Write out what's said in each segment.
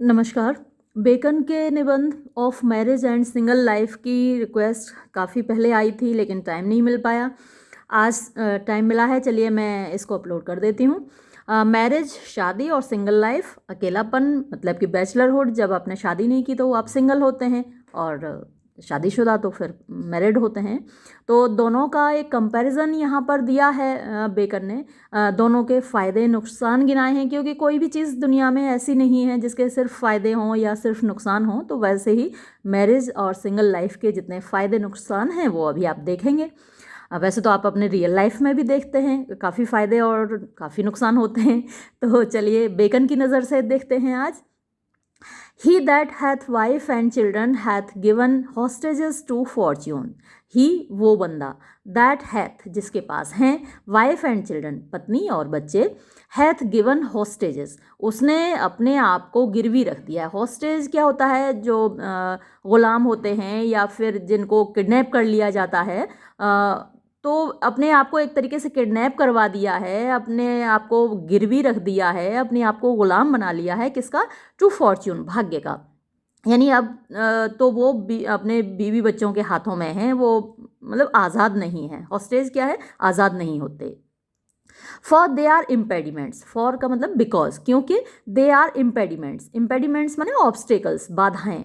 नमस्कार। बेकन के निबंध of marriage and single life की रिक्वेस्ट काफ़ी पहले आई थी, लेकिन टाइम नहीं मिल पाया। आज टाइम मिला है, चलिए मैं इसको अपलोड कर देती हूँ। मैरिज, शादी और सिंगल लाइफ, अकेलापन मतलब कि बैचलरहुड, जब आपने शादी नहीं की तो आप सिंगल होते हैं, और शादीशुदा तो फिर मैरिड होते हैं। तो दोनों का एक कंपैरिजन यहाँ पर दिया है बेकन ने। दोनों के फ़ायदे नुकसान गिनाए हैं, क्योंकि कोई भी चीज़ दुनिया में ऐसी नहीं है जिसके सिर्फ फ़ायदे हों या सिर्फ नुकसान हों। तो वैसे ही मैरिज और सिंगल लाइफ के जितने फ़ायदे नुकसान हैं वो अभी आप देखेंगे। वैसे तो आप अपने रियल लाइफ में भी देखते हैं, काफ़ी फ़ायदे और काफ़ी नुकसान होते हैं। तो चलिए बेकन की नज़र से देखते हैं आज। He that hath wife and children hath given hostages to fortune. He वो बंदा, that hath जिसके पास हैं, wife and children पत्नी और बच्चे, hath given hostages उसने अपने आप को गिरवी रख दिया है। हॉस्टेज क्या होता है? जो ग़ुलाम होते हैं या फिर जिनको किडनैप कर लिया जाता है, तो अपने आप को एक तरीके से किडनैप करवा दिया है, अपने आप को गिरवी रख दिया है, अपने आप को ग़ुलाम बना लिया है। किसका? टू फॉर्च्यून, भाग्य का। यानी अब तो वो अपने बीवी बच्चों के हाथों में हैं, वो मतलब आज़ाद नहीं है। हॉस्टेज क्या है? आज़ाद नहीं होते। For they are impediments, for का मतलब बिकॉज, क्योंकि दे आर इम्पेडिमेंट्स, इम्पेडिमेंट्स माने ऑब्स्टेकल्स, बाधाएं।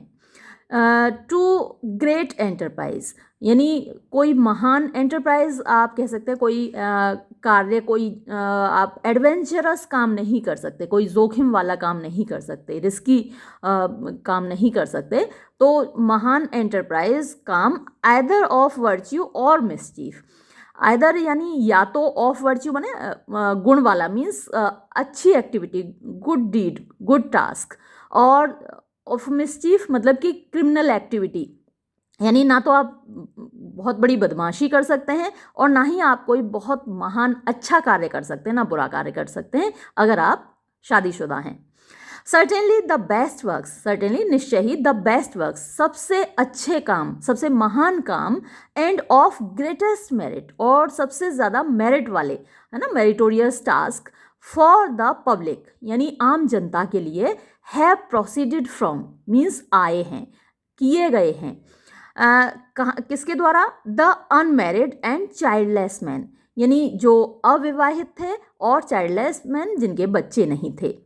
टू ग्रेट एंटरप्राइज, यानी कोई महान एंटरप्राइज आप कह सकते हैं, कोई कार्य, कोई आप एडवेंचरस काम नहीं कर सकते, कोई जोखिम वाला काम नहीं कर सकते, रिस्की काम नहीं कर सकते। तो महान एंटरप्राइज काम आइदर ऑफ वर्च्यू और मिसचीफ। आइदर यानी या तो ऑफ वर्च्यू माने गुण वाला, मीन्स अच्छी activity, good deed, good task, और ऑफ मिसचीफ मतलब कि क्रिमिनल एक्टिविटी। यानी ना तो आप बहुत बड़ी बदमाशी कर सकते हैं और ना ही आप कोई बहुत महान अच्छा कार्य कर सकते हैं, ना बुरा कार्य कर सकते हैं अगर आप शादीशुदा हैं। Certainly the best works, certainly निश्चय ही, द बेस्ट वर्क्स सबसे अच्छे काम, सबसे महान काम, एंड ऑफ ग्रेटेस्ट मेरिट और सबसे ज़्यादा मेरिट वाले, है ना, meritorious task, for the public यानी आम जनता के लिए, हैव प्रोसीडेड फ्रॉम मीन्स आए हैं, किए गए हैं। किसके द्वारा? The unmarried and childless man, यानी जो अविवाहित थे और चाइल्डलेस मैन जिनके बच्चे नहीं थे।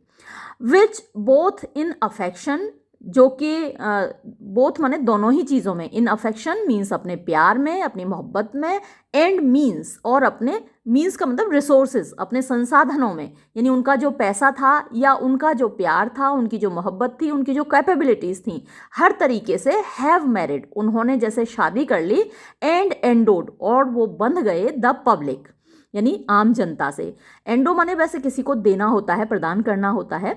विच बोथ इन अफेक्शन, जो कि बोथ माने दोनों ही चीज़ों में, इन अफेक्शन मीन्स अपने प्यार में, अपनी मोहब्बत में, एंड मीन्स और अपने, मीन्स का मतलब रिसोर्सेज, अपने संसाधनों में, यानी उनका जो पैसा था या उनका जो प्यार था, उनकी जो मोहब्बत थी, उनकी जो कैपेबिलिटीज़ थी, हर तरीके से हैव मैरिड उन्होंने जैसे शादी कर ली, एंड एंडोड और वो बंध गए, द पब्लिक यानी आम जनता से। एंडो माने वैसे किसी को देना होता है, प्रदान करना होता है।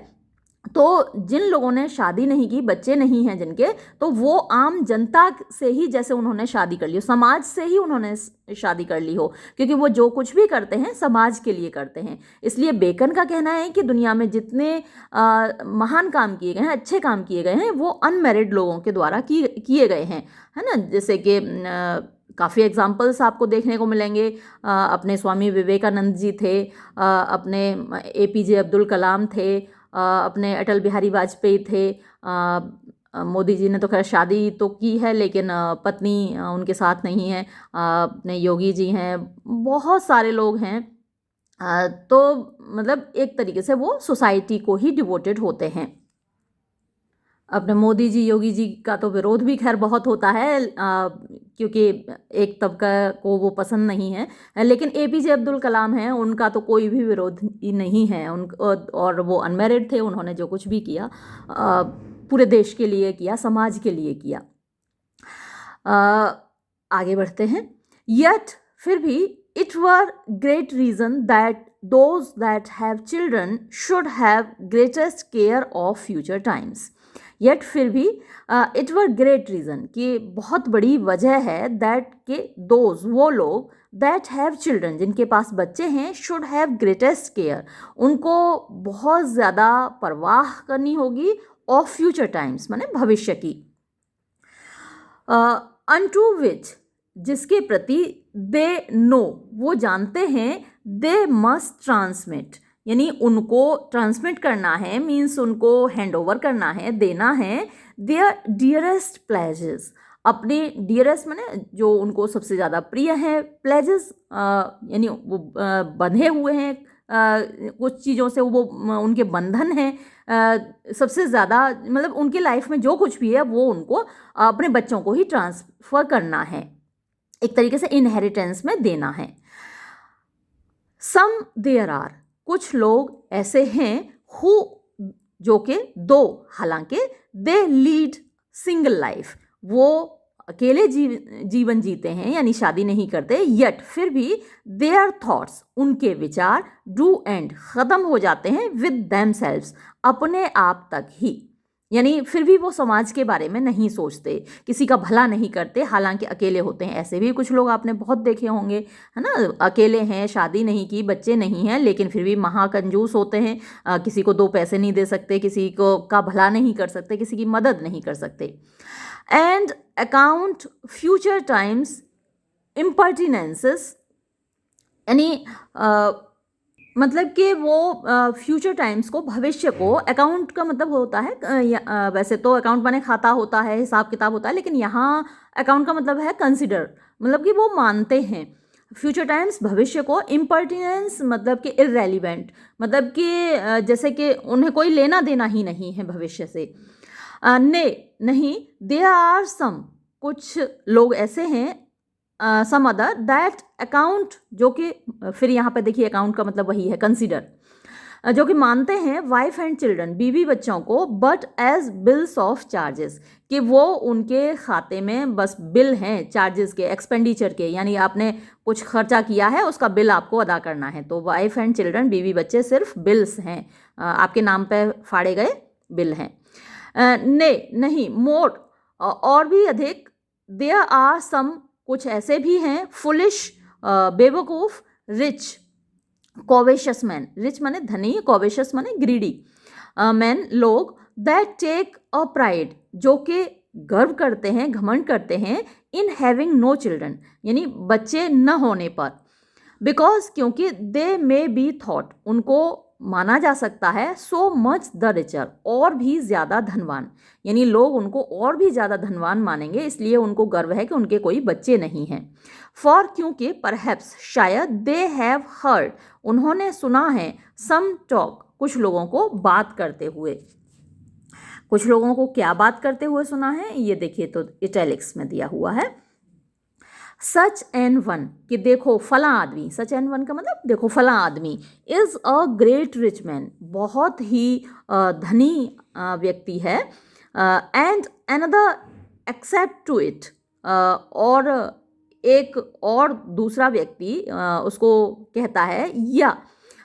तो जिन लोगों ने शादी नहीं की, बच्चे नहीं हैं जिनके, तो वो आम जनता से ही जैसे उन्होंने शादी कर ली हो, समाज से ही उन्होंने शादी कर ली हो, क्योंकि वो जो कुछ भी करते हैं समाज के लिए करते हैं। इसलिए बेकन का कहना है कि दुनिया में जितने महान काम किए गए हैं, अच्छे काम किए गए हैं, वो अनमैरिड लोगों के द्वारा किए गए हैं, है ना। जैसे कि काफ़ी एग्जाम्पल्स आपको देखने को मिलेंगे। अपने स्वामी विवेकानंद जी थे, अपने APJ अब्दुल कलाम थे, अपने अटल बिहारी वाजपेयी थे, मोदी जी ने तो खैर शादी तो की है लेकिन पत्नी उनके साथ नहीं है, अपने योगी जी हैं, बहुत सारे लोग हैं। तो मतलब एक तरीके से वो सोसाइटी को ही डिवोटेड होते हैं। अपने मोदी जी, योगी जी का तो विरोध भी खैर बहुत होता है, क्योंकि एक तबका को वो पसंद नहीं है। लेकिन APJ अब्दुल कलाम हैं, उनका तो कोई भी विरोध ही नहीं है। और वो अनमैरिड थे, उन्होंने जो कुछ भी किया पूरे देश के लिए किया, समाज के लिए किया। आगे बढ़ते हैं। यट फिर भी, it were great reason that those that have children should have greatest care of future times. Yet फिर भी, इट वर ग्रेट रीज़न कि बहुत बड़ी वजह है, दैट के दोज वो लोग, दैट हैव चिल्ड्रन जिनके पास बच्चे हैं, शुड हैव ग्रेटेस्ट केयर उनको बहुत ज़्यादा परवाह करनी होगी, ऑफ फ्यूचर टाइम्स माने भविष्य की। अनटू विच जिसके प्रति, दे नो वो जानते हैं, दे मस्ट ट्रांसमिट यानी उनको ट्रांसमिट करना है, मीन्स उनको हैंड ओवर करना है, देना है देयर डियरेस्ट प्लेजेस, अपने डियरेस्ट माने जो उनको सबसे ज़्यादा प्रिय है, प्लेजेस यानी वो बंधे हुए हैं कुछ चीज़ों से, वो उनके बंधन हैं, सबसे ज़्यादा मतलब उनकी लाइफ में जो कुछ भी है वो उनको अपने बच्चों को ही ट्रांसफ़र करना है, एक तरीके से इनहेरिटेंस में देना है। सम देयर आर, कुछ लोग ऐसे हैं हु, जो कि दो, हालांकि दे लीड सिंगल लाइफ, वो अकेले जीवन जीते हैं यानी शादी नहीं करते, यट फिर भी देयर थॉट्स, उनके विचार डू एंड ख़त्म हो जाते हैं विद देमसेल्व्स, अपने आप तक ही, यानी फिर भी वो समाज के बारे में नहीं सोचते, किसी का भला नहीं करते, हालांकि अकेले होते हैं। ऐसे भी कुछ लोग आपने बहुत देखे होंगे, है ना, अकेले हैं, शादी नहीं की, बच्चे नहीं हैं, लेकिन फिर भी महाकंजूस होते हैं, किसी को 2 पैसे नहीं दे सकते, किसी को का भला नहीं कर सकते, किसी की मदद नहीं कर सकते। एंड अकाउंट फ्यूचर टाइम्स इम्पर्टिनेंसेस, यानी मतलब कि वो फ्यूचर टाइम्स को, भविष्य को, अकाउंट का मतलब होता है वैसे तो अकाउंट माने खाता होता है, हिसाब किताब होता है, लेकिन यहाँ अकाउंट का मतलब है कंसिडर, मतलब कि वो मानते हैं फ्यूचर टाइम्स भविष्य को, इम्पर्टिनेंस मतलब कि इररेलिवेंट, मतलब कि जैसे कि उन्हें कोई लेना देना ही नहीं है भविष्य से। ने नहीं, देयर आर सम, कुछ लोग ऐसे हैं, सम अदर दैट अकाउंट, जो कि फिर यहाँ पे देखिए अकाउंट का मतलब वही है कंसिडर, जो कि मानते हैं वाइफ एंड चिल्ड्रन, बीवी बच्चों को, but as bills of charges, कि वो उनके खाते में बस बिल हैं, चार्जेस के, एक्सपेंडिचर के, यानी आपने कुछ खर्चा किया है उसका बिल आपको अदा करना है, तो वाइफ एंड चिल्ड्रन, बीवी बच्चे सिर्फ बिल्स हैं, आपके नाम पे फाड़े गए बिल हैं। ने नहीं, मोर और भी अधिक, देयर आर सम, कुछ ऐसे भी हैं, फुलिश बेवकूफ, रिच कोवेशियस मैन, रिच माने धनी, कोवेशियस माने ग्रीडी मैन, लोग, दैट टेक अ प्राइड, जो कि गर्व करते हैं, घमंड करते हैं, इन हैविंग नो चिल्ड्रन, यानी बच्चे न होने पर, बिकॉज क्योंकि दे मे बी थॉट, उनको माना जा सकता है, सो मच द रिचर, और भी ज़्यादा धनवान, यानी लोग उनको और भी ज़्यादा धनवान मानेंगे, इसलिए उनको गर्व है कि उनके कोई बच्चे नहीं हैं। फॉर क्योंकि, परहैप्स शायद, दे हैव हर्ड, उन्होंने सुना है, सम टॉक, कुछ लोगों को बात करते हुए, कुछ लोगों को क्या बात करते हुए सुना है, ये देखिए तो इटैलिक्स में दिया हुआ है। सच एन वन, कि देखो फला आदमी, सच एन वन का मतलब देखो फला आदमी, is a great rich man, बहुत ही धनी व्यक्ति है, and another except to it, और एक और दूसरा व्यक्ति उसको कहता है, या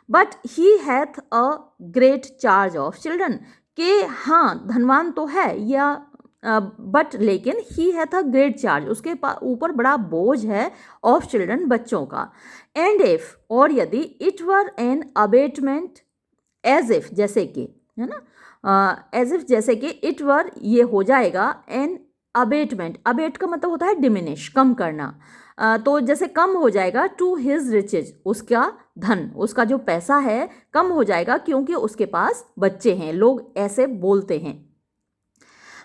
but he hath a great charge of children, कि हाँ धनवान तो है, या बट लेकिन he hath a great charge, उसके ऊपर बड़ा बोझ है, ऑफ चिल्ड्रन, बच्चों का। एंड इफ, और यदि, it were an abatement, as if जैसे कि, है ना, एज इफ जैसे कि, इट वर ये हो जाएगा, एन अबेटमेंट, अबेट का मतलब होता है डिमिनिश, कम करना, तो जैसे कम हो जाएगा, टू हिज रिचेज, उसका धन, उसका जो पैसा है कम हो जाएगा क्योंकि उसके पास बच्चे हैं, लोग ऐसे बोलते हैं।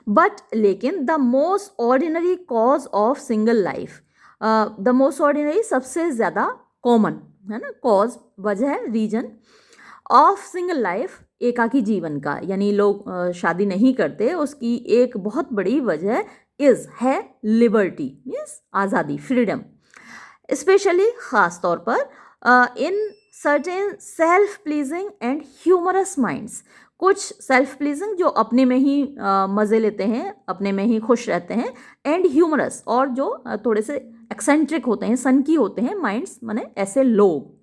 बट लेकिन the most ordinary cause of single life, the most ordinary सबसे ज़्यादा कॉमन, है ना, कॉज वजह, रीजन, ऑफ सिंगल लाइफ, एकाकी जीवन का, यानी लोग शादी नहीं करते, उसकी एक बहुत बड़ी वजह इज़ है लिबर्टी, मीन्स आज़ादी, फ्रीडम, स्पेशली ख़ास तौर पर in certain self pleasing and humorous minds, कुछ सेल्फ प्लीजिंग जो अपने में ही मज़े लेते हैं, अपने में ही खुश रहते हैं, एंड ह्यूमरस, और जो थोड़े से एक्सेंट्रिक होते हैं, सनकी होते हैं, माइंड्स माने ऐसे लोग,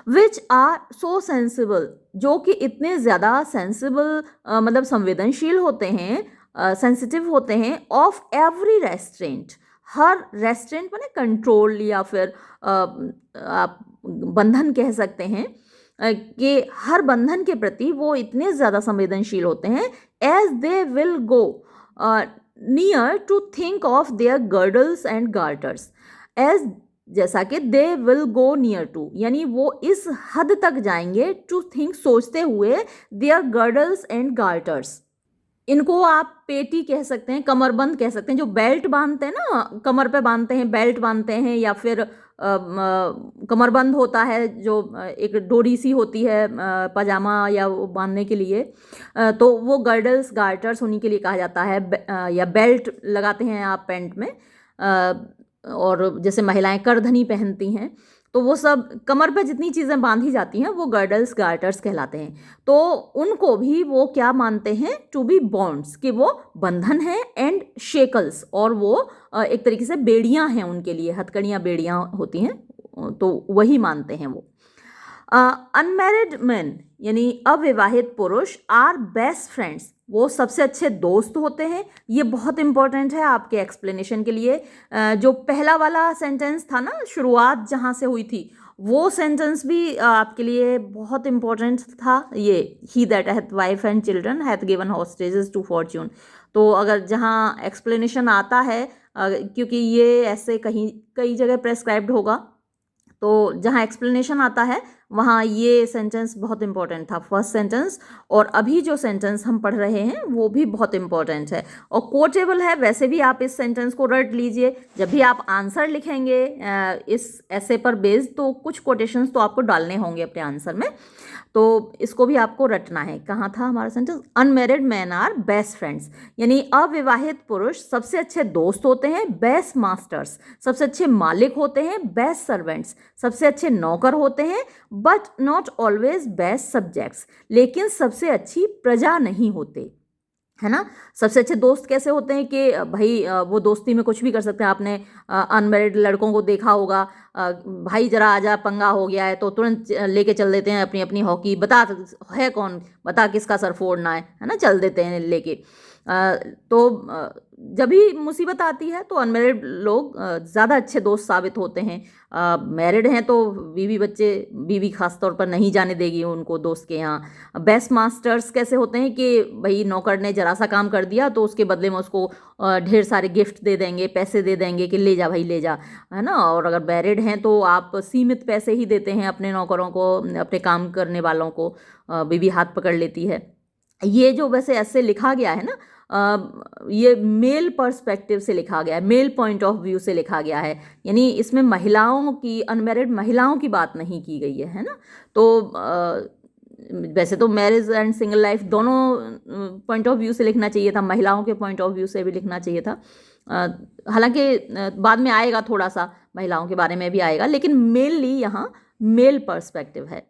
विच आर सो सेंसिबल, जो कि इतने ज़्यादा सेंसिबल मतलब संवेदनशील होते हैं, सेंसिटिव होते हैं, of every restaurant, her restaurant माने कंट्रोल, या फिर आप बंधन कह सकते हैं, कि हर बंधन के प्रति वो इतने ज़्यादा संवेदनशील होते हैं, as they will go near to think of their girdles and garters, as जैसा कि they will go near to, यानी वो इस हद तक जाएंगे, टू थिंक सोचते हुए, देयर गर्डल्स एंड गार्टर्स। इनको आप पेटी कह सकते हैं, कमरबंद कह सकते हैं, जो बेल्ट बांधते हैं ना, कमर पे बांधते हैं, बेल्ट बांधते हैं, या फिर कमरबंद होता है जो एक डोरी सी होती है पजामा या वो बांधने के लिए, तो वो गर्डल्स गार्टर्स उन्हीं के लिए कहा जाता है। या बेल्ट लगाते हैं आप पैंट में, और जैसे महिलाएं करधनी पहनती हैं, तो वो सब कमर पे जितनी चीज़ें बांधी जाती हैं वो गर्डल्स गार्टर्स कहलाते हैं। तो उनको भी वो क्या मानते हैं, टू बी बॉन्ड्स, कि वो बंधन है, एंड शेकल्स, और वो एक तरीके से बेड़ियां हैं उनके लिए, हथकड़ियाँ बेड़ियां होती हैं, तो वही मानते हैं वो। अनमैरिड मैन यानी अविवाहित पुरुष आर बेस्ट फ्रेंड्स, वो सबसे अच्छे दोस्त होते हैं। ये बहुत इंपॉर्टेंट है आपके एक्सप्लेनेशन के लिए। जो पहला वाला सेंटेंस था ना, शुरुआत जहाँ से हुई थी, वो सेंटेंस भी आपके लिए बहुत इंपॉर्टेंट था। ये he that hath wife and children hath given hostages to fortune, तो अगर जहाँ एक्सप्लेनेशन आता है, क्योंकि ये ऐसे कहीं कई जगह प्रेस्क्राइब्ड होगा, तो जहाँ एक्सप्लेनेशन आता है वहाँ ये सेंटेंस बहुत इंपॉर्टेंट था, फर्स्ट सेंटेंस। और अभी जो सेंटेंस हम पढ़ रहे हैं वो भी बहुत इंपॉर्टेंट है और कोटेबल है। वैसे भी आप इस सेंटेंस को रट लीजिए, जब भी आप आंसर लिखेंगे इस ऐसे पर बेस्ड, तो कुछ कोटेशंस तो आपको डालने होंगे अपने आंसर में, तो इसको भी आपको रटना है। कहाँ था हमारा sentence, unmarried man are best friends, यानी अविवाहित पुरुष सबसे अच्छे दोस्त होते हैं, बेस्ट मास्टर्स सबसे अच्छे मालिक होते हैं, बेस्ट सर्वेंट्स सबसे अच्छे नौकर होते हैं, but not always best subjects, लेकिन सबसे अच्छी प्रजा नहीं होते, है ना। सबसे अच्छे दोस्त कैसे होते हैं कि भाई वो दोस्ती में कुछ भी कर सकते हैं। आपने अनमैरिड लड़कों को देखा होगा, भाई जरा आजा पंगा हो गया है तो तुरंत लेके चल देते हैं अपनी अपनी हॉकी, बता है कौन, बता किसका सर फोड़ना है ना, चल देते हैं लेके। तो जब भी मुसीबत आती है तो अनमैरिड लोग ज़्यादा अच्छे दोस्त साबित होते हैं। मैरिड हैं तो बीवी बच्चे, बीवी खास तौर पर नहीं जाने देगी उनको दोस्त के यहाँ। बेस्ट मास्टर्स कैसे होते हैं कि भाई नौकर ने जरा सा काम कर दिया तो उसके बदले में उसको ढेर सारे गिफ्ट दे देंगे, पैसे दे देंगे कि ले जा भाई ले जा, है ना। और अगर मैरिड हैं तो आप सीमित पैसे ही देते हैं अपने नौकरों को, अपने काम करने वालों को, बीवी हाथ पकड़ लेती है। ये जो वैसे ऐसे लिखा गया है ना, ये मेल पर्सपेक्टिव से लिखा गया है, मेल पॉइंट ऑफ व्यू से लिखा गया है, यानी इसमें महिलाओं की, अनमैरिड महिलाओं की बात नहीं की गई है ना। तो वैसे तो मैरिज एंड सिंगल लाइफ दोनों पॉइंट ऑफ व्यू से लिखना चाहिए था, महिलाओं के पॉइंट ऑफ व्यू से भी लिखना चाहिए था। हालांकि बाद में आएगा, थोड़ा सा महिलाओं के बारे में भी आएगा, लेकिन मेनली यहाँ मेल पर्सपेक्टिव है।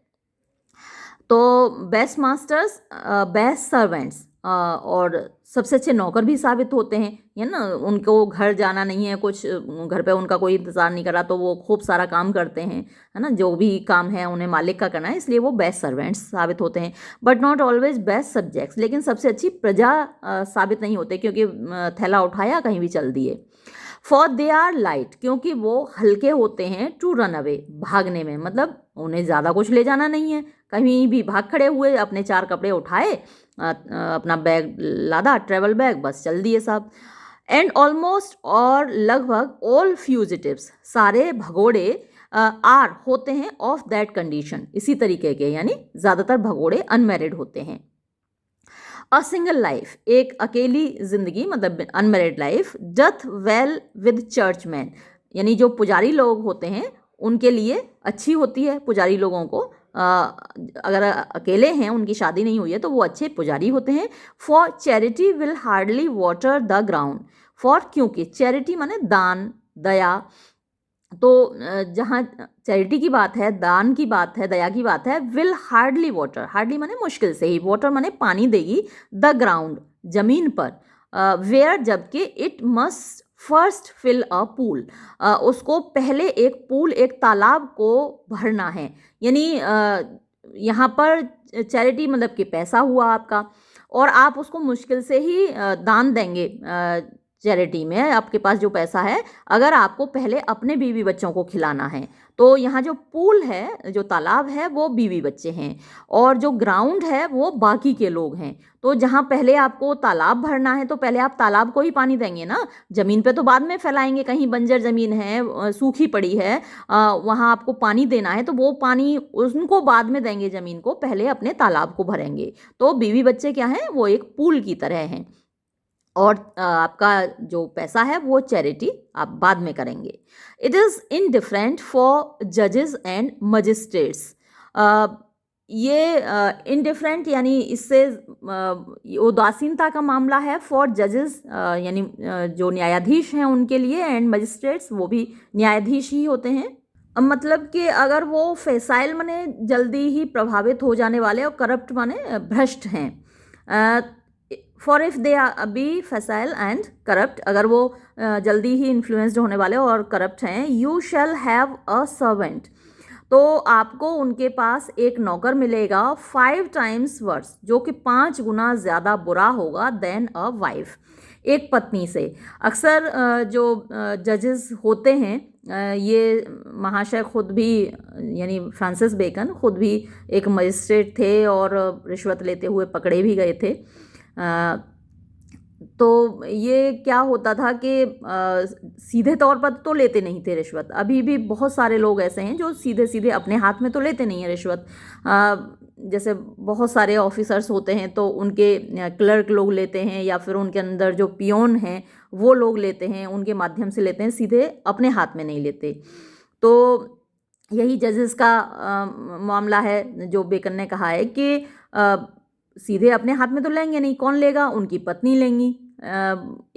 तो बेस्ट मास्टर्स, बेस्ट सर्वेंट्स, और सबसे अच्छे नौकर भी साबित होते हैं, है ना। उनको घर जाना नहीं है, कुछ घर पे उनका कोई इंतज़ार नहीं कर रहा, तो वो खूब सारा काम करते हैं, है ना। जो भी काम है उन्हें मालिक का करना है, इसलिए वो बेस्ट सर्वेंट्स साबित होते हैं। But not always best subjects, लेकिन सबसे अच्छी प्रजा साबित नहीं होते, क्योंकि थैला उठाया कहीं भी चल दिए। फॉर दे आर लाइट, क्योंकि वो हल्के होते हैं, टू रन अवे, भागने में, मतलब उन्हें ज़्यादा कुछ ले जाना नहीं है, कहीं भी भाग खड़े हुए, अपने 4 कपड़े उठाए, अपना बैग लादा, ट्रेवल बैग, बस चल दिए साहब। एंड ऑलमोस्ट, और लगभग, ऑल फ्यूजिटिव्स, सारे भगोड़े, आर होते हैं ऑफ दैट कंडीशन, इसी तरीके के, यानी ज़्यादातर भगोड़े अनमैरिड होते हैं। अ सिंगल लाइफ, एक अकेली जिंदगी, मतलब unmarried life, doth well with churchman, यानी जो पुजारी लोग होते हैं उनके लिए अच्छी होती है। पुजारी लोगों को अगर अकेले हैं, उनकी शादी नहीं हुई है, तो वो अच्छे पुजारी होते हैं। For charity will hardly water the ground, for, क्योंकि, चैरिटी माने दान, दया, तो जहाँ चैरिटी की बात है, दान की बात है, दया की बात है, विल हार्डली वाटर, हार्डली माने मुश्किल से ही, वाटर माने पानी देगी, द ग्राउंड जमीन पर, वेयर, जबकि, it must first fill a pool, उसको पहले एक पूल, एक तालाब को भरना है, यानी यहाँ पर चैरिटी मतलब कि पैसा हुआ आपका, और आप उसको मुश्किल से ही दान देंगे, चैरिटी में आपके पास जो पैसा है, अगर आपको पहले अपने बीवी बच्चों को खिलाना है, तो यहाँ जो पूल है, जो तालाब है, वो बीवी बच्चे हैं और जो ग्राउंड है वो बाकी के लोग हैं। तो जहाँ पहले आपको तालाब भरना है तो पहले आप तालाब को ही पानी देंगे ना, ज़मीन पे तो बाद में फैलाएंगे। कहीं बंजर ज़मीन है, सूखी पड़ी है, वहाँ आपको पानी देना है तो वो पानी उनको बाद में देंगे, ज़मीन को पहले अपने तालाब को भरेंगे। तो बीवी बच्चे क्या हैं, वो एक पूल की तरह हैं और आपका जो पैसा है वो चैरिटी आप बाद में करेंगे। इट इज़ इनडिफरेंट फॉर जजेस एंड मजिस्ट्रेट्स। ये इनडिफरेंट यानी इससे उदासीनता का मामला है फॉर जजेस, यानी जो न्यायाधीश हैं उनके लिए, एंड मजिस्ट्रेट्स वो भी न्यायाधीश ही होते हैं। मतलब कि अगर वो फैसाइल माने जल्दी ही प्रभावित हो जाने वाले और करप्ट माने भ्रष्ट हैं, for if they B फैसाइल and corrupt, अगर वो जल्दी ही इन्फ्लुएंस्ड होने वाले और करप्ट हैं, you shall have a servant, तो आपको उनके पास एक नौकर मिलेगा 5 times वर्स, जो कि 5 गुना ज़्यादा बुरा होगा देन अ वाइफ, एक पत्नी से। अक्सर जो जजेस होते हैं, ये महाशय खुद भी, यानी फ्रांसिस बेकन खुद भी एक मजिस्ट्रेट थे और रिश्वत लेते हुए पकड़े भी गए थे। तो ये क्या होता था कि सीधे तौर पर तो लेते नहीं थे रिश्वत। अभी भी बहुत सारे लोग ऐसे हैं जो सीधे सीधे अपने हाथ में तो लेते नहीं हैं रिश्वत। जैसे बहुत सारे ऑफिसर्स होते हैं तो उनके क्लर्क लोग लेते हैं, या फिर उनके अंदर जो पियोन हैं वो लोग लेते हैं, उनके माध्यम से लेते हैं, सीधे अपने हाथ में नहीं लेते। तो यही जजेस का मामला है, जो बेकन ने कहा है कि सीधे अपने हाथ में तो लेंगे नहीं, कौन लेगा, उनकी पत्नी लेंगी।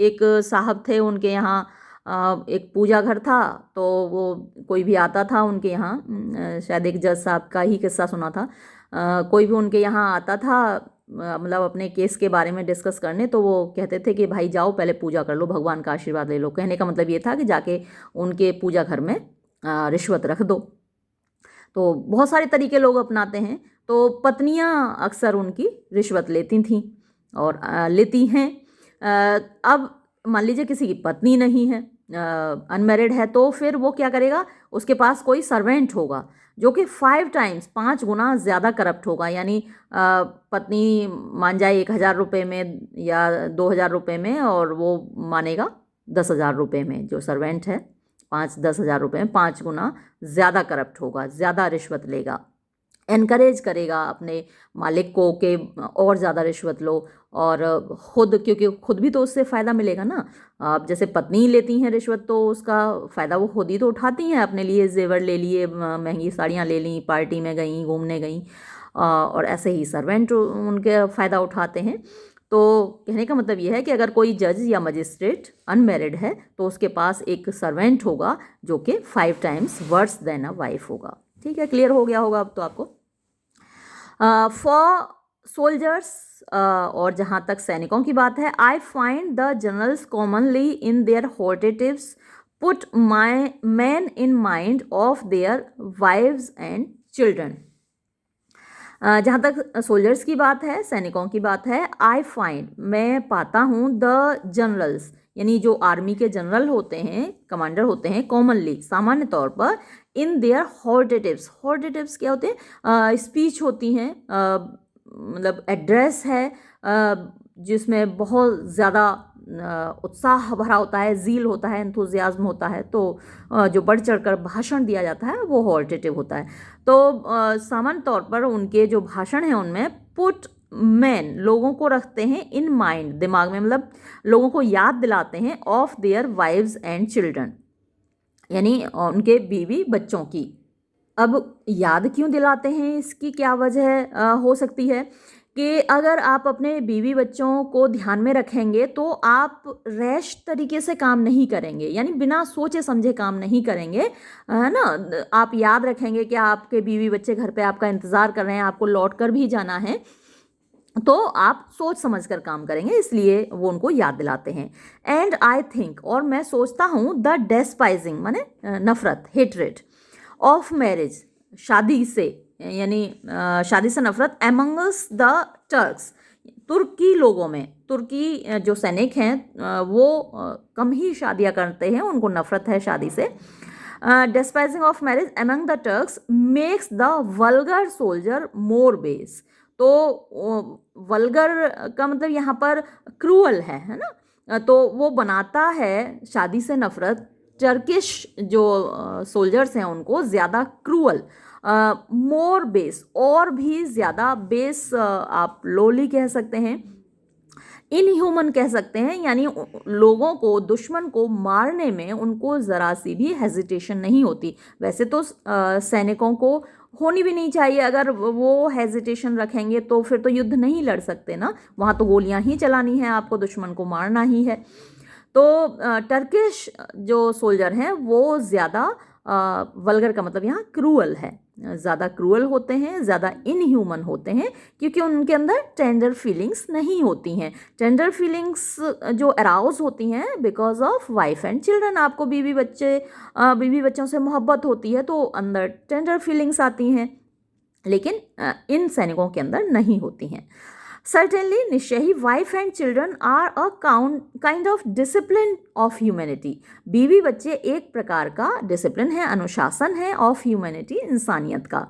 एक साहब थे, उनके यहाँ एक पूजा घर था, तो वो कोई भी आता था उनके यहाँ, शायद एक जज साहब का ही किस्सा सुना था, कोई भी उनके यहाँ आता था, मतलब अपने केस के बारे में डिस्कस करने, तो वो कहते थे कि भाई जाओ पहले पूजा कर लो, भगवान का आशीर्वाद ले लो। कहने का मतलब ये था कि जाके उनके पूजा घर में रिश्वत रख दो। तो बहुत सारे तरीके लोग अपनाते हैं। तो पत्नियां अक्सर उनकी रिश्वत लेती थीं और लेती हैं। अब मान लीजिए किसी की पत्नी नहीं है, अनमैरिड है, तो फिर वो क्या करेगा, उसके पास कोई सर्वेंट होगा जो कि 5 times 5 गुना ज़्यादा करप्ट होगा। यानी पत्नी मान जाए 1,000 रुपये में या 2,000 रुपये में, और वो मानेगा 10,000 रुपये में। जो सर्वेंट है 5-10 हज़ार रुपये में 5 गुना ज़्यादा करप्ट होगा, ज़्यादा रिश्वत लेगा, एनकरेज करेगा अपने मालिक को कि और ज़्यादा रिश्वत लो, और खुद, क्योंकि खुद भी तो उससे फ़ायदा मिलेगा ना। अब जैसे पत्नी लेती हैं रिश्वत तो उसका फ़ायदा वो खुद ही तो उठाती हैं, अपने लिए जेवर ले लिए, महंगी साड़ियाँ ले लीं, पार्टी में गईं, घूमने गईं, और ऐसे ही सर्वेंट उनके फ़ायदा उठाते हैं। तो कहने का मतलब ये है कि अगर कोई जज या मजिस्ट्रेट अनमैरिड है तो उसके पास एक सर्वेंट होगा जो कि 5 times worse than a wife होगा। ठीक है, क्लियर हो गया होगा अब तो आपको। फॉर सोल्जर्स, और जहाँ तक सैनिकों की बात है, I find the generals commonly in their hortatives put my men in mind of their wives and children. जहाँ तक सोल्जर्स की बात है, सैनिकों की बात है, आई फाइंड, मैं पाता हूँ, द जनरल्स यानी जो आर्मी के जनरल होते हैं, कमांडर होते हैं, कॉमनली सामान्य तौर पर, इन देयर होर्टेटिव्स, होर्टेटिव्स क्या होते हैं, स्पीच होती हैं, मतलब एड्रेस है, जिसमें बहुत ज़्यादा उत्साह भरा होता है, ज़ील होता है, एंथुजियाज्म होता है, तो जो बढ़ चढ़कर भाषण दिया जाता है वो होर्टेटिव होता है। तो सामान्य तौर पर उनके जो भाषण हैं उनमें पुट मैन, लोगों को रखते हैं, इन माइंड, दिमाग में, मतलब लोगों को याद दिलाते हैं, of their wives and children, यानी उनके बीवी बच्चों की। अब याद क्यों दिलाते हैं, इसकी क्या वजह हो सकती है कि अगर आप अपने बीवी बच्चों को ध्यान में रखेंगे तो आप रैश तरीके से काम नहीं करेंगे, यानी बिना सोचे समझे काम नहीं करेंगे, है ना। आप याद रखेंगे कि आपके बीवी बच्चे घर पे आपका इंतज़ार कर रहे हैं, आपको लौट कर भी जाना है, तो आप सोच समझ कर काम करेंगे, इसलिए वो उनको याद दिलाते हैं। एंड आई थिंक, और मैं सोचता हूँ, द डेस्पाइजिंग माने नफरत, हेट्रेड, ऑफ मैरिज, शादी से, यानी शादी से नफरत, एमंगस द टर्क्स, तुर्की लोगों में, तुर्की जो सैनिक हैं वो कम ही शादियां करते हैं, उनको नफरत है शादी से। despising of marriage among the Turks makes the vulgar soldier more base। तो वल्गर का मतलब यहाँ पर क्रूअल है ना, तो वो बनाता है शादी से नफरत, टर्किश जो सोल्जर्स हैं उनको ज़्यादा क्रूअल, मोर बेस, और भी ज़्यादा बेस, आप लोली कह सकते हैं, इनह्यूमन कह सकते हैं, यानी लोगों को, दुश्मन को मारने में उनको ज़रा सी भी हेजिटेशन नहीं होती। वैसे तो सैनिकों को होनी भी नहीं चाहिए, अगर वो हेजिटेशन रखेंगे तो फिर तो युद्ध नहीं लड़ सकते ना, वहाँ तो गोलियां ही चलानी है, आपको दुश्मन को मारना ही है। तो टर्किश जो सोल्जर हैं वो ज़्यादा, वल्गर का मतलब यहाँ क्रूअल है, ज़्यादा क्रूअल होते हैं, ज़्यादा इनह्यूमन होते हैं, क्योंकि उनके अंदर टेंडर फीलिंग्स नहीं होती हैं। टेंडर फीलिंग्स जो अराउज होती हैं because of wife and children, आपको बीवी बच्चों से मोहब्बत होती है तो अंदर टेंडर फीलिंग्स आती हैं, लेकिन इन सैनिकों के अंदर नहीं होती हैं। Certainly, निश्चय ही wife and children are a kind of discipline of humanity. बीवी बच्चे एक प्रकार का डिसिप्लिन है, अनुशासन है, ऑफ ह्यूमैनिटी, इंसानियत का।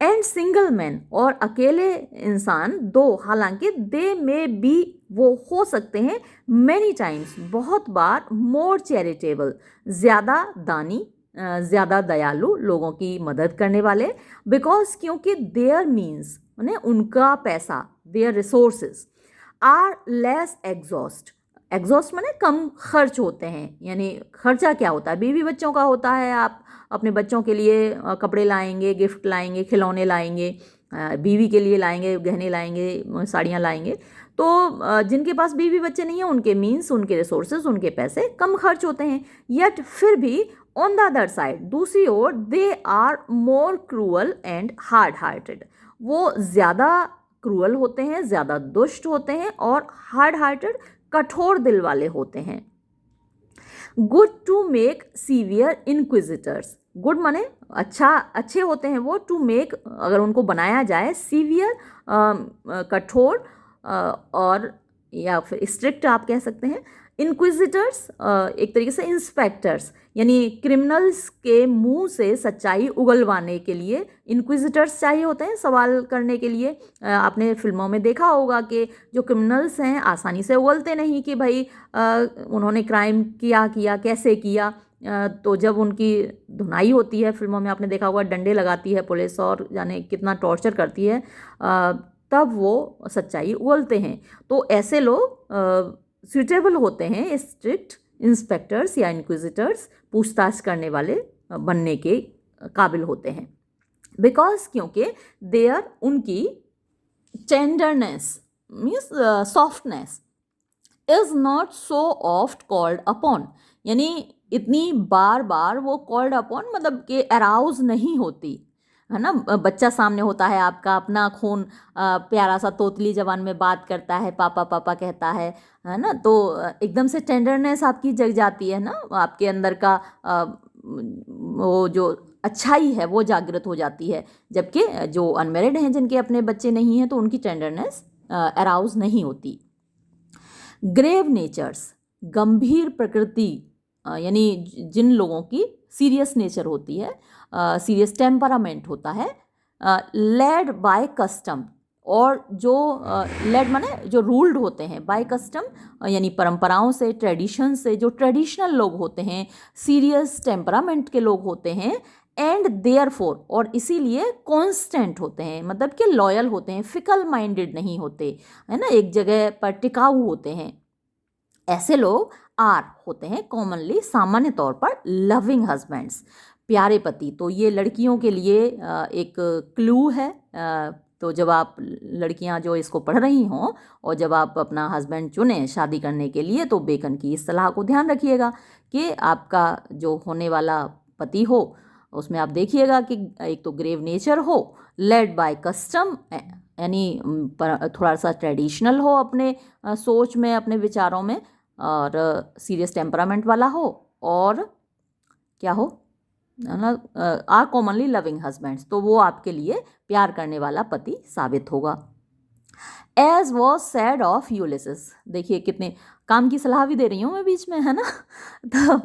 एंड सिंगल मैन, और अकेले इंसान दो, हालांकि दे में बी, वो हो सकते हैं, मैनी टाइम्स, बहुत बार, मोर चैरिटेबल, ज़्यादा दानी, ज़्यादा दयालु, लोगों की मदद करने वाले, बिकॉज क्योंकि देयर मीन्स, उन्हें उनका पैसा, their resources are less exhaust माने कम खर्च होते हैं। यानी खर्चा क्या होता है, बीवी बच्चों का होता है, आप अपने बच्चों के लिए कपड़े लाएंगे, गिफ्ट लाएंगे, खिलौने लाएंगे, बीवी के लिए लाएंगे, गहने लाएंगे, साड़ियाँ लाएंगे। तो जिनके पास बीवी बच्चे नहीं हैं उनके मीन्स, उनके रिसोर्सेज, उनके पैसे कम खर्च होते हैं, यट फिर भी ऑन द अदर साइड, दूसरी ओर, they are more cruel and hard hearted, वो ज़्यादा क्रूअल होते हैं, ज़्यादा दुष्ट होते हैं, और हार्ड हार्टेड, कठोर दिल वाले होते हैं। Good to make severe inquisitors, good माने अच्छा, अच्छे होते हैं वो, टू मेक, अगर उनको बनाया जाए, सीवियर कठोर, और या फिर स्ट्रिक्ट आप कह सकते हैं। इंक्विजिटर्स एक तरीके से इंस्पेक्टर्स, यानी क्रिमिनल्स के मुंह से सच्चाई उगलवाने के लिए इंक्विजिटर्स चाहिए होते हैं, सवाल करने के लिए। आपने फिल्मों में देखा होगा कि जो क्रिमिनल्स हैं आसानी से उगलते नहीं कि भाई उन्होंने क्राइम किया कैसे किया। तो जब उनकी धुनाई होती है फिल्मों में, आपने देखा होगा, डंडे लगाती है पुलिस और जाने कितना टॉर्चर करती है, तब वो सच्चाई उगलते हैं। तो ऐसे लोग सूटेबल होते हैं, स्ट्रिक्ट इंस्पेक्टर्स या इंक्विजिटर्स, पूछताछ करने वाले बनने के काबिल होते हैं। बिकॉज क्योंकि देयर, उनकी tenderness means softness, is not so oft called upon, यानी इतनी बार बार वो कॉल्ड अपॉन मतलब कि अराउज नहीं होती है ना। बच्चा सामने होता है आपका, अपना खून प्यारा सा तोतली जबान में बात करता है, पापा पापा कहता है ना, तो एकदम से टेंडरनेस आपकी जग जाती है ना, आपके अंदर का वो जो अच्छाई है वो जागृत हो जाती है। जबकि जो अनमेरिड हैं, जिनके अपने बच्चे नहीं हैं, तो उनकी टेंडरनेस अराउज नहीं होती। ग्रेव नेचर्स, गंभीर प्रकृति, यानी जिन लोगों की सीरियस नेचर होती है, सीरियस टेम्परामेंट होता है, लेड बाय कस्टम, और जो लेड माने जो रूल्ड होते हैं, बाय कस्टम यानी परंपराओं से, ट्रेडिशन से, जो ट्रेडिशनल लोग होते हैं, सीरियस टेम्परामेंट के लोग होते हैं, एंड देयरफॉर, और इसीलिए कॉन्स्टेंट होते हैं, मतलब कि लॉयल होते हैं, फिकल माइंडेड नहीं होते है ना, एक जगह पर टिकाऊ होते हैं। ऐसे लोग आर होते हैं कॉमनली, सामान्य तौर पर, लविंग हस्बैंड्स, प्यारे पति। तो ये लड़कियों के लिए एक क्लू है। तो जब आप लड़कियां जो इसको पढ़ रही हों और जब आप अपना हस्बैंड चुनें शादी करने के लिए, तो बेकन की इस सलाह को ध्यान रखिएगा कि आपका जो होने वाला पति हो उसमें आप देखिएगा कि एक तो ग्रेव नेचर हो, लेड बाय कस्टम यानी थोड़ा सा ट्रेडिशनल हो अपने सोच में, अपने विचारों में, और सीरियस टेम्परामेंट वाला हो, और क्या हो, आर कॉमनली लविंग हस्बैंड्स, तो वो आपके लिए प्यार करने वाला पति साबित होगा। As was said of Ulysses. देखिए कितने काम की सलाह भी दे रही हूँ मैं बीच में, है ना। तो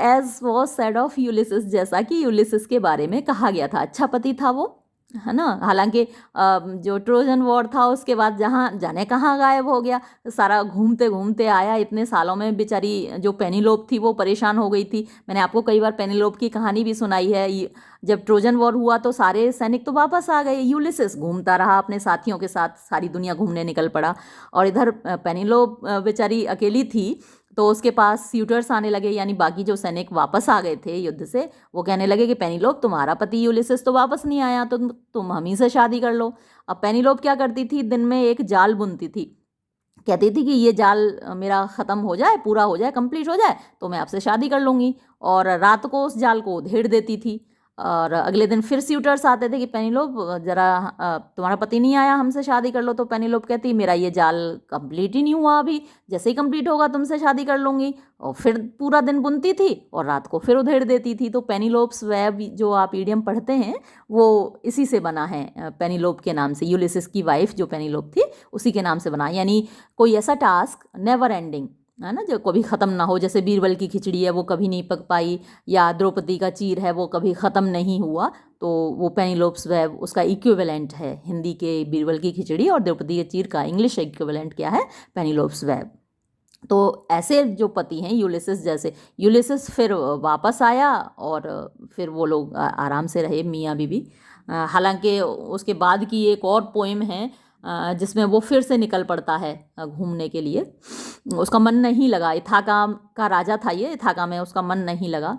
as was said of Ulysses, जैसा कि यूलिसिस के बारे में कहा गया था, अच्छा पति था वो, है ना। हालांकि जो ट्रोजन वॉर था उसके बाद जहाँ जाने कहाँ गायब हो गया, सारा घूमते घूमते आया। इतने सालों में बेचारी जो पेनीलोप थी वो परेशान हो गई थी। मैंने आपको कई बार पेनीलोप की कहानी भी सुनाई है। जब ट्रोजन वॉर हुआ तो सारे सैनिक तो वापस आ गए, यूलिसिस घूमता रहा अपने साथियों के साथ, सारी दुनिया घूमने निकल पड़ा। और इधर पेनीलोप बेचारी अकेली थी, तो उसके पास स्यूटर्स आने लगे, यानी बाकी जो सैनिक वापस आ गए थे युद्ध से, वो कहने लगे कि पेनीलोप तुम्हारा पति यूलिसिस तो वापस नहीं आया, तो तुम हम ही से शादी कर लो। अब पेनीलोप क्या करती थी, दिन में एक जाल बुनती थी। कहती थी कि ये जाल मेरा ख़त्म हो जाए, पूरा हो जाए, कंप्लीट हो जाए, तो मैं आपसे शादी कर लूँगी। और रात को उस जाल को उधेड़ देती थी। और अगले दिन फिर स्यूटर्स आते थे कि पेनीलोप जरा तुम्हारा पति नहीं आया, हमसे शादी कर लो। तो पेनीलोप कहती मेरा ये जाल कंप्लीट ही नहीं हुआ, अभी जैसे ही कंप्लीट होगा तुमसे शादी कर लूँगी। और फिर पूरा दिन बुनती थी और रात को फिर उधेड़ देती थी। तो पेनीलोप्स वेब जो आप ईडियम पढ़ते हैं वो इसी से बना है, पेनीलोप के नाम से। यूलिसिस की वाइफ जो पेनीलोप थी उसी के नाम से बना, यानी कोई ऐसा टास्क नेवर एंडिंग, है ना, जो कभी ख़त्म ना हो। जैसे बीरबल की खिचड़ी है वो कभी नहीं पक पाई, या द्रौपदी का चीर है वो कभी ख़त्म नहीं हुआ, तो वो पेनीलोप्स वेब उसका इक्विवेलेंट है। हिंदी के बीरबल की खिचड़ी और द्रौपदी के चीर का इंग्लिश इक्विवेलेंट क्या है, पेनीलोप्स वेब। तो ऐसे जो पति हैं यूलिसिस जैसे, यूलिसिस फिर वापस आया और फिर वो लोग आराम से रहे मियाँ बीवी। हालांकि उसके बाद की एक और पोएम है जिसमें वो फिर से निकल पड़ता है घूमने के लिए। उसका मन नहीं लगा, इथाका का राजा था ये, इथाका में उसका मन नहीं लगा,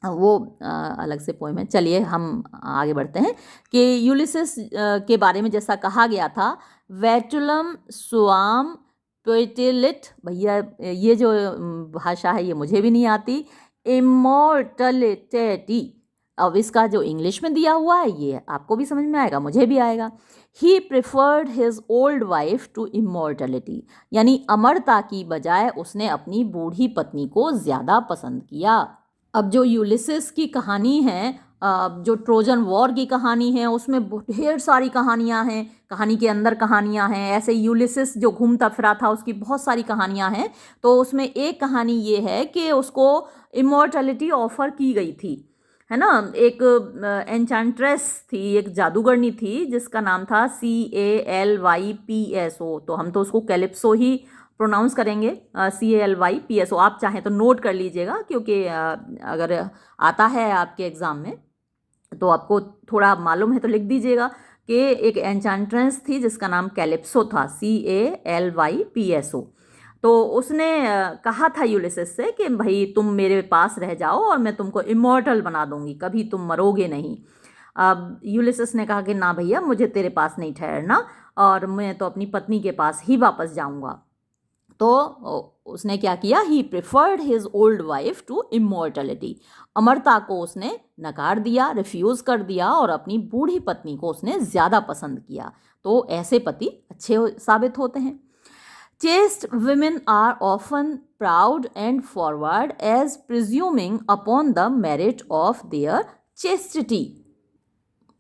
वो अलग से पोएम है। चलिए हम आगे बढ़ते हैं कि यूलिसिस के बारे में जैसा कहा गया था, वेटुलम सुआम पोइटिलिट, भैया ये जो भाषा है ये मुझे भी नहीं आती, इमोर्टलिटी। अब इसका जो इंग्लिश में दिया हुआ है ये आपको भी समझ में आएगा, मुझे भी आएगा। He preferred his old wife to immortality, यानी अमरता की बजाय उसने अपनी बूढ़ी पत्नी को ज़्यादा पसंद किया। अब जो यूलिसिस की कहानी है, जो ट्रोजन वॉर की कहानी है, उसमें ढेर सारी कहानियाँ हैं, कहानी के अंदर कहानियाँ हैं। ऐसे यूलिसिस जो घूमता फिरा था उसकी बहुत सारी कहानियाँ हैं। तो उसमें एक कहानी ये है कि उसको इमॉर्टलिटी ऑफर की गई थी, है ना। एक एन्चेंट्रेस थी, एक जादूगरनी थी जिसका नाम था CALYPSO, तो हम तो उसको कैलिप्सो ही प्रोनाउंस करेंगे, CALYPSO। आप चाहें तो नोट कर लीजिएगा, क्योंकि अगर आता है आपके एग्ज़ाम में तो आपको थोड़ा मालूम है तो लिख दीजिएगा कि एक एन्चेंट्रेस थी जिसका नाम कैलिप्सो था, CALYPSO। तो उसने कहा था यूलिसिस से कि भाई तुम मेरे पास रह जाओ और मैं तुमको इमॉर्टल बना दूंगी, कभी तुम मरोगे नहीं। अब यूलिसिस ने कहा कि ना भैया, मुझे तेरे पास नहीं ठहरना, और मैं तो अपनी पत्नी के पास ही वापस जाऊंगा। तो उसने क्या किया, he preferred his old wife to immortality, अमरता को उसने नकार दिया, रिफ्यूज़ कर दिया, और अपनी बूढ़ी पत्नी को उसने ज़्यादा पसंद किया। तो ऐसे पति अच्छे साबित होते हैं। Chaste women are often proud and forward as presuming upon the merit of their chastity.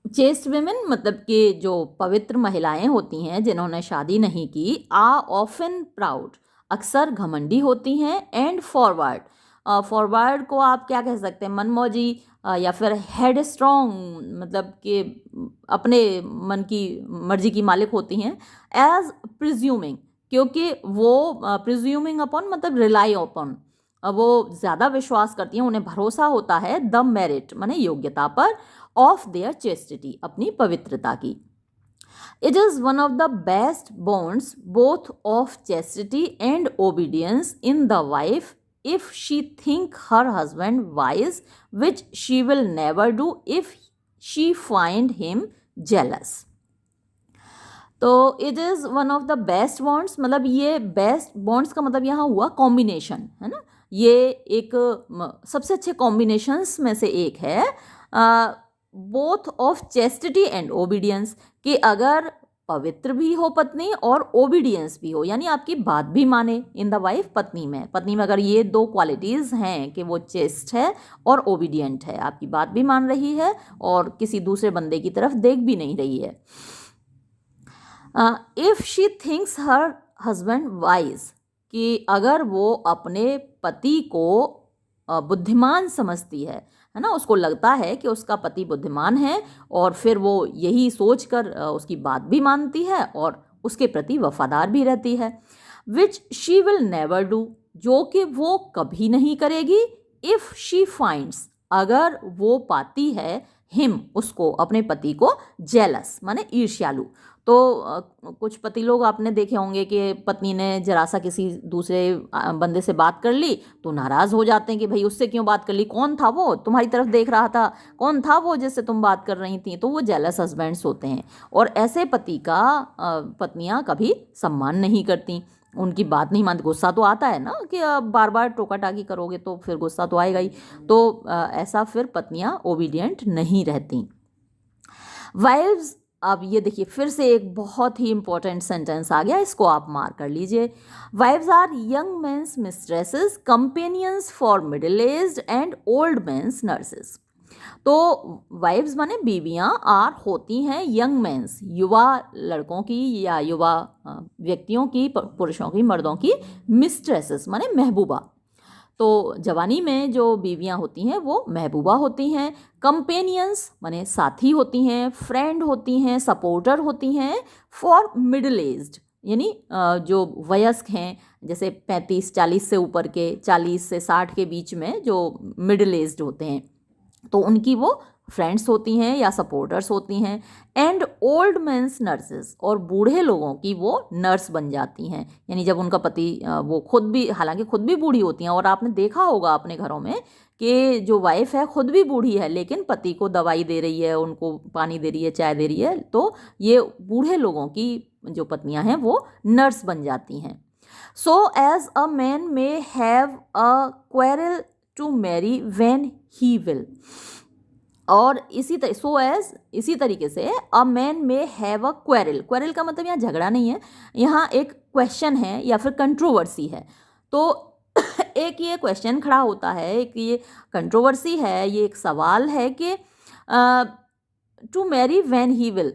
Chest women मतलब कि जो पवित्र महिलाएं होती हैं जिन्होंने शादी नहीं की, आ ऑफन प्राउड, अक्सर घमंडी होती हैं, एंड फॉरवर्ड, फॉरवर्ड को आप क्या कह सकते हैं, मनमौजी, या फिर हेड स्ट्रॉन्ग, मतलब कि अपने मन की मर्जी की मालिक होती हैं। एज प्रिज्यूमिंग, क्योंकि वो प्रिज्यूमिंग अपॉन मतलब रिलाई अपॉन, वो ज़्यादा विश्वास करती हैं, उन्हें भरोसा होता है द मेरिट माने योग्यता पर, ऑफ देयर चेस्टिटी अपनी पवित्रता की। It is one of the best bonds both of chastity and obedience in the wife if she think her husband wise, which she will never do if she find him jealous. तो it is one of the best bonds, मतलब ये best bonds का मतलब यहाँ हुआ combination, है ना। ये एक सबसे अच्छे कॉम्बिनेशंस में से एक है, both of chastity and obedience, कि अगर पवित्र भी हो पत्नी और ओबीडियंस भी हो, यानी आपकी बात भी माने इन द वाइफ, पत्नी में अगर ये दो क्वालिटीज़ हैं कि वो चेस्ट है और ओबीडियंट है, आपकी बात भी मान रही है और किसी दूसरे बंदे की तरफ देख भी नहीं रही है। If she thinks her husband wise, कि अगर वो अपने पति को बुद्धिमान समझती है ना, उसको लगता है कि उसका पति बुद्धिमान है और फिर वो यही सोचकर उसकी बात भी मानती है और उसके प्रति वफादार भी रहती है। विच शी विल नेवर डू, जो कि वो कभी नहीं करेगी। इफ़ शी फाइंड्स, अगर वो पाती है हिम, उसको, अपने पति को, जेलस माने ईर्ष्यालु। तो कुछ पति लोग आपने देखे होंगे कि पत्नी ने जरा सा किसी दूसरे बंदे से बात कर ली तो नाराज़ हो जाते हैं कि भाई उससे क्यों बात कर ली, कौन था वो तुम्हारी तरफ देख रहा था, कौन था वो जिससे तुम बात कर रही थी। तो वो जेलस हस्बैंड्स होते हैं और ऐसे पति का पत्नियां कभी सम्मान नहीं करती, उनकी बात नहीं मानती। गुस्सा तो आता है ना कि बार बार टोका टाकी करोगे तो फिर गुस्सा तो आएगा ही। तो ऐसा फिर पत्नियां ओबीडियंट नहीं रहती। वाइव्स, अब ये देखिए फिर से एक बहुत ही इंपॉर्टेंट सेंटेंस आ गया, इसको आप मार्क कर लीजिए। Wives are young men's mistresses, companions for middle aged and old men's nurses. तो वाइव्स माने बीवियां, आर होती हैं यंग मेंस, युवा लड़कों की या युवा व्यक्तियों की, पुरुषों की, मर्दों की, मिस्ट्रेसेस माने महबूबा। तो जवानी में जो बीवियां होती हैं वो महबूबा होती हैं। कंपेनियंस माने साथी होती हैं, फ्रेंड होती हैं, सपोर्टर होती हैं। फॉर मिडिल एज्ड यानी जो वयस्क हैं, जैसे 35-40 से ऊपर के, 40 से 60 के बीच में जो मिडिल एज्ड होते हैं, तो उनकी वो फ्रेंड्स होती हैं या सपोर्टर्स होती हैं। एंड ओल्ड मेंस नर्सेस, और बूढ़े लोगों की वो नर्स बन जाती हैं। यानी जब उनका पति, वो खुद भी, हालांकि खुद भी बूढ़ी होती हैं, और आपने देखा होगा अपने घरों में कि जो वाइफ है खुद भी बूढ़ी है लेकिन पति को दवाई दे रही है, उनको पानी दे रही है, चाय दे रही है। तो ये बूढ़े लोगों की जो पत्नियां हैं वो नर्स बन जाती हैं। So as a man may have a quarrel to marry when he will, और इसी तरीके से a man may have a quarrel, quarrel का मतलब यहाँ झगड़ा नहीं है, यहाँ एक क्वेश्चन है या फिर कंट्रोवर्सी है। तो एक ये क्वेश्चन खड़ा होता है, एक ये कंट्रोवर्सी है, ये एक सवाल है कि to marry when he will,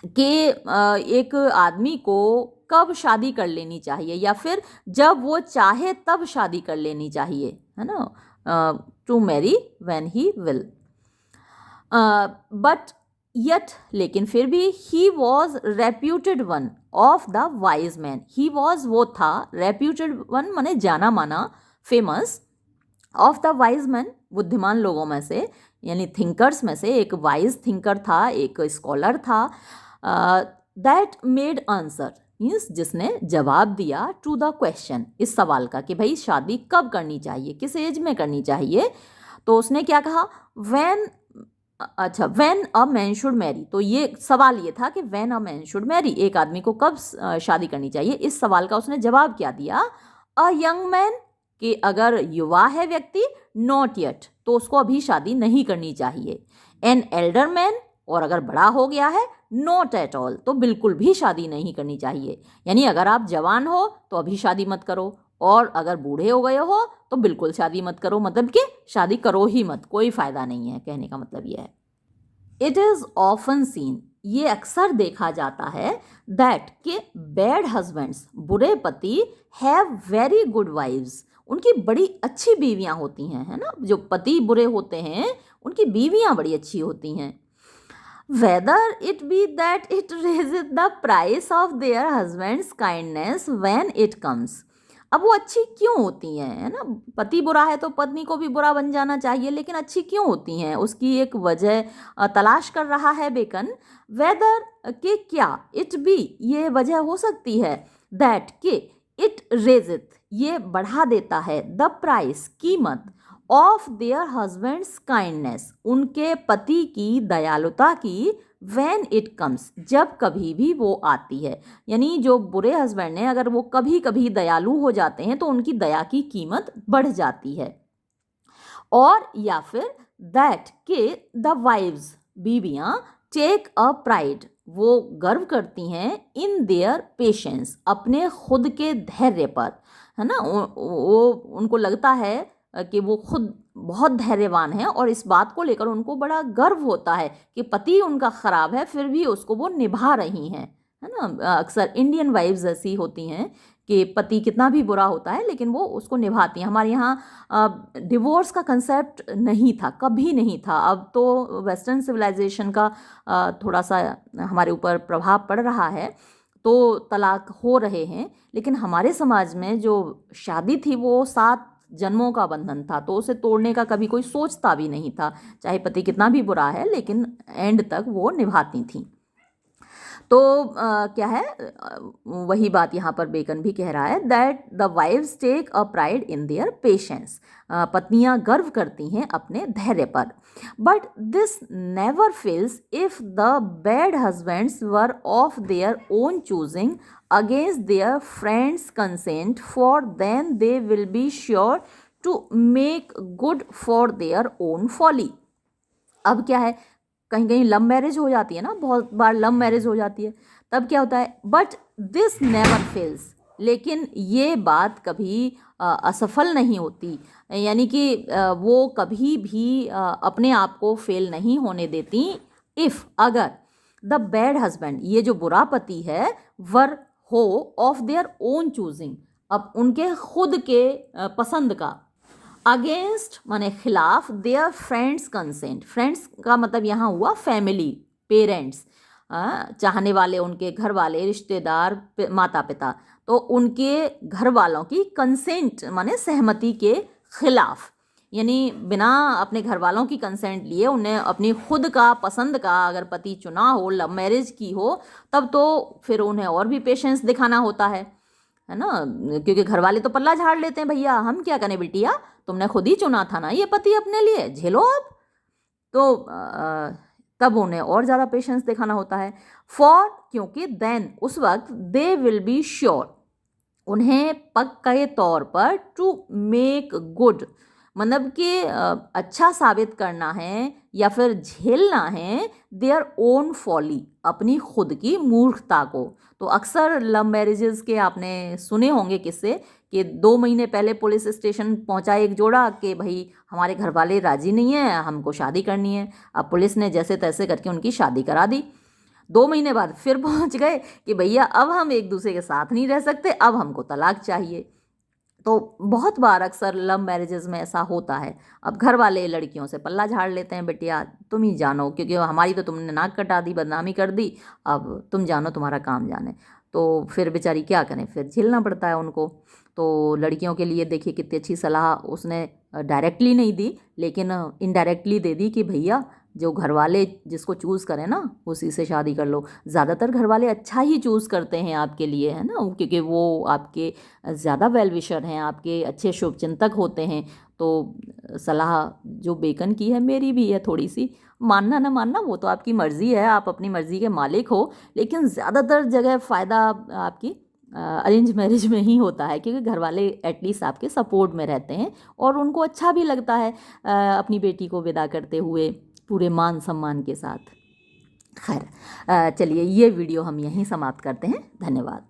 कि एक आदमी को कब शादी कर लेनी चाहिए या फिर जब वो चाहे तब शादी कर लेनी चाहिए, है ना। To marry when he will. But yet, लेकिन फिर भी, he was reputed one of the wise man. He was, वो था, रेप्यूटेड वन माने जाना माना, famous, of the wise man, बुद्धिमान लोगों में से, यानी थिंकर्स में से एक वाइज थिंकर था, एक स्कॉलर था। दैट मेड आंसर मीन्स, जिसने जवाब दिया, टू द क्वेश्चन, इस सवाल का कि भाई शादी कब करनी चाहिए, किस एज में करनी चाहिए। तो उसने क्या कहा, when a man should Mary. तो ये सवाल ये था कि when a man should Mary, एक आदमी को कब शादी करनी चाहिए। इस सवाल का उसने जवाब क्या दिया, अ यंग मैन, कि अगर युवा है व्यक्ति, नॉट येट, तो उसको अभी शादी नहीं करनी चाहिए। एन एल्डर मैन, और अगर बड़ा हो गया है, नॉट एट ऑल, तो बिल्कुल भी शादी नहीं करनी चाहिए। यानी अगर आप जवान हो तो अभी शादी मत करो, और अगर बूढ़े हो गए हो तो बिल्कुल शादी मत करो, मतलब कि शादी करो ही मत, कोई फ़ायदा नहीं है, कहने का मतलब यह है। इट इज़ ऑफन सीन, ये अक्सर देखा जाता है, दैट कि बैड हस्बैंड्स, बुरे पति, हैव वेरी गुड वाइव्स, उनकी बड़ी अच्छी बीवियां होती हैं, है ना। जो पति बुरे होते हैं उनकी बीवियां बड़ी अच्छी होती हैं। Whether it be that it raises the price of their husbands kindness when it comes. अब वो अच्छी क्यों होती हैं, है ना। पति बुरा है तो पत्नी को भी बुरा बन जाना चाहिए, लेकिन अच्छी क्यों होती हैं, उसकी एक वजह तलाश कर रहा है बेकन। वेदर के क्या, इट बी, ये वजह हो सकती है, दैट के, इट रेजित, ये बढ़ा देता है, द प्राइस, कीमत, ऑफ देयर हस्बैंड्स काइंडनेस, उनके पति की दयालुता की, व्हेन इट कम्स, जब कभी भी वो आती है। यानी जो बुरे हस्बैंड हैं अगर वो कभी कभी दयालु हो जाते हैं तो उनकी दया की कीमत बढ़ जाती है। और या फिर दैट के द वाइव्स, बीवियां, टेक अ प्राइड, वो गर्व करती हैं, इन देयर पेशेंस, अपने खुद के धैर्य पर, है ना। वो उनको लगता है कि वो खुद बहुत धैर्यवान हैं और इस बात को लेकर उनको बड़ा गर्व होता है कि पति उनका खराब है फिर भी उसको वो निभा रही हैं, है ना। अक्सर इंडियन वाइफ्स ऐसी होती हैं कि पति कितना भी बुरा होता है लेकिन वो उसको निभाती हैं। हमारे यहाँ डिवोर्स का कंसेप्ट नहीं था, कभी नहीं था। अब तो वेस्टर्न सिविलाइजेशन का थोड़ा सा हमारे ऊपर प्रभाव पड़ रहा है, तो तलाक हो रहे हैं, लेकिन हमारे समाज में जो शादी थी वो 7 जन्मों का बंधन था, तो उसे तोड़ने का कभी कोई सोचता भी नहीं था। चाहे पति कितना भी बुरा है लेकिन एंड तक वो निभाती थी। तो क्या है, वही बात यहाँ पर बेकन भी कह रहा है that the wives take a pride in their patience. पत्नियाँ गर्व करती हैं अपने धैर्य पर। But this never fails if the bad husbands were of their own choosing against their friends consent, for then they will be sure to make good for their own folly. अब क्या है, कहीं कहीं लव मैरिज हो जाती है ना, बहुत बार लव मैरिज हो जाती है, तब क्या होता है, बट दिस नेवर फेल्स, लेकिन ये बात कभी असफल नहीं होती, यानी कि वो कभी भी अपने आप को फेल नहीं होने देती। इफ़, अगर द बैड हस्बैंड, ये जो बुरा पति है, वर हो ऑफ देयर ओन चूजिंग, अब उनके खुद के पसंद का, अगेंस्ट माने खिलाफ, देयर फ्रेंड्स कंसेंट, फ्रेंड्स का मतलब यहाँ हुआ फैमिली, पेरेंट्स, चाहने वाले, उनके घर वाले, रिश्तेदार, माता पिता, तो उनके घर वालों की कंसेंट माने सहमति के खिलाफ, यानी बिना अपने घर वालों की कंसेंट लिए उन्हें अपनी खुद का पसंद का अगर पति चुना हो, लव मैरिज की हो, तब तो फिर उन्हें और भी पेशेंस दिखाना होता है ना, क्योंकि घर वाले तो पल्ला झाड़ लेते हैं, भैया हम क्या करें बिटिया, तुमने खुद ही चुना था ना ये पति अपने लिए, झेलो अब। तो तब उन्हें और ज़्यादा पेशेंस दिखाना होता है। फॉर, क्योंकि देन, उस वक्त, दे विल बी श्योर, उन्हें पक्के तौर पर, टू मेक गुड, मतलब कि अच्छा साबित करना है या फिर झेलना है, देयर ओन फॉली, अपनी खुद की मूर्खता को। तो अक्सर लव मैरिजेस के आपने सुने होंगे किस्से कि 2 महीने पहले पुलिस स्टेशन पहुंचा एक जोड़ा कि भाई हमारे घर वाले राजी नहीं है, हमको शादी करनी है। अब पुलिस ने जैसे तैसे करके उनकी शादी करा दी। 2 महीने बाद फिर पहुंच गए कि भैया अब हम एक दूसरे के साथ नहीं रह सकते, अब हमको तलाक चाहिए। तो बहुत बार अक्सर लव मैरिजेस में ऐसा होता है। अब घर वाले लड़कियों से पल्ला झाड़ लेते हैं, बेटिया तुम ही जानो, क्योंकि हमारी तो तुमने नाक कटा दी, बदनामी कर दी, अब तुम जानो, तुम्हारा काम जाने। तो फिर बेचारी क्या करें, फिर झेलना पड़ता है उनको। तो लड़कियों के लिए देखिए कितनी अच्छी सलाह उसने डायरेक्टली नहीं दी, लेकिन इनडायरेक्टली दे दी कि भैया जो घर वाले जिसको चूज़ करें ना उसी से शादी कर लो। ज़्यादातर घर वाले अच्छा ही चूज़ करते हैं आपके लिए, है ना, क्योंकि वो आपके ज़्यादा वेल विशर हैं, आपके अच्छे शुभचिंतक होते हैं। तो सलाह जो बेकन की है मेरी भी है थोड़ी सी, मानना ना मानना वो तो आपकी मर्ज़ी है, आप अपनी मर्ज़ी के मालिक हो, लेकिन ज़्यादातर जगह फ़ायदा आपकी अरेंज मैरिज में ही होता है, क्योंकि घर वाले एटलीस्ट आपके सपोर्ट में रहते हैं और उनको अच्छा भी लगता है अपनी बेटी को विदा करते हुए पूरे मान सम्मान के साथ। खैर, चलिए ये वीडियो हम यहीं समाप्त करते हैं। धन्यवाद।